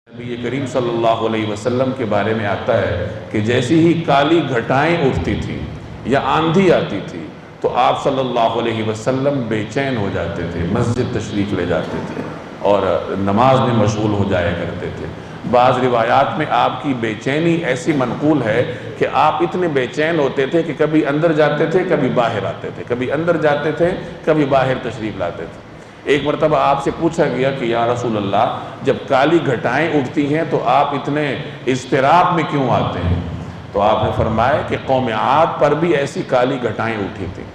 نبی کریم صلی اللہ علیہ وسلم کے بارے میں آتا ہے کہ جیسی ہی کالی گھٹائیں اٹھتی تھی یا آندھی آتی تھی تو آپ صلی اللہ علیہ وسلم بے چین ہو جاتے تھے، مسجد تشریف لے جاتے تھے اور نماز میں مشغول ہو جایا کرتے تھے۔ بعض روایات میں آپ کی بے چینی ایسی منقول ہے کہ آپ اتنے بے چین ہوتے تھے کہ کبھی اندر جاتے تھے کبھی باہر آتے تھے، کبھی اندر جاتے تھے کبھی باہر تشریف لاتے تھے۔ ایک مرتبہ آپ سے پوچھا گیا کہ یا رسول اللہ، جب کالی گھٹائیں اٹھتی ہیں تو آپ اتنے اضطراب میں کیوں آتے ہیں؟ تو آپ نے فرمایا کہ قوم عاد پر بھی ایسی کالی گھٹائیں اٹھی تھیں۔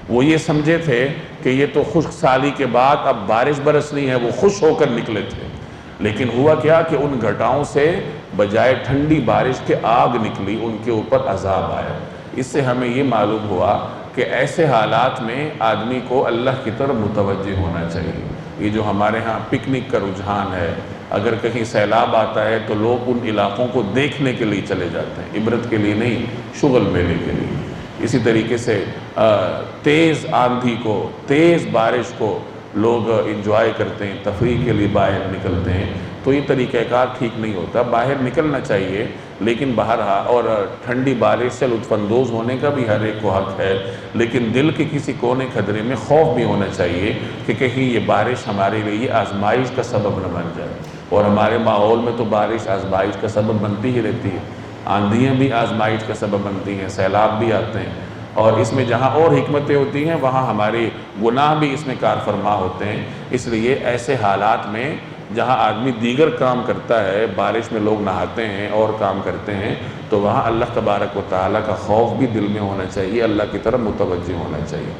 وہ یہ سمجھے تھے کہ یہ تو خشک سالی کے بعد اب بارش برسنی ہے، وہ خوش ہو کر نکلے تھے، لیکن ہوا کیا کہ ان گھٹاؤں سے بجائے ٹھنڈی بارش کے آگ نکلی، ان کے اوپر عذاب آیا۔ اس سے ہمیں یہ معلوم ہوا کہ ایسے حالات میں آدمی کو اللہ کی طرف متوجہ ہونا چاہیے۔ یہ جو ہمارے ہاں پکنک کا رجحان ہے، اگر کہیں سیلاب آتا ہے تو لوگ ان علاقوں کو دیکھنے کے لیے چلے جاتے ہیں، عبرت کے لیے نہیں، شغل میلے کے لیے۔ اسی طریقے سے تیز آندھی کو، تیز بارش کو لوگ انجوائے کرتے ہیں، تفریح کے لیے باہر نکلتے ہیں، تو یہ طریقہ کار ٹھیک نہیں ہوتا۔ باہر نکلنا چاہیے، لیکن باہر اور ٹھنڈی بارش سے لطف اندوز ہونے کا بھی ہر ایک کو حق ہے، لیکن دل کے کسی کونے خدرے میں خوف بھی ہونا چاہیے کہ کہیں یہ بارش ہمارے لیے آزمائش کا سبب نہ بن جائے۔ اور ہمارے ماحول میں تو بارش آزمائش کا سبب بنتی ہی رہتی ہے، آندھیاں بھی آزمائش کا سبب بنتی ہیں، سیلاب بھی آتے ہیں، اور اس میں جہاں اور حکمتیں ہوتی ہیں وہاں ہمارے گناہ بھی اس میں کار فرما ہوتے ہیں۔ اس لیے ایسے حالات میں جہاں آدمی دیگر کام کرتا ہے، بارش میں لوگ نہاتے ہیں اور کام کرتے ہیں، تو وہاں اللہ تبارک و تعالیٰ کا خوف بھی دل میں ہونا چاہیے، اللہ کی طرف متوجہ ہونا چاہیے۔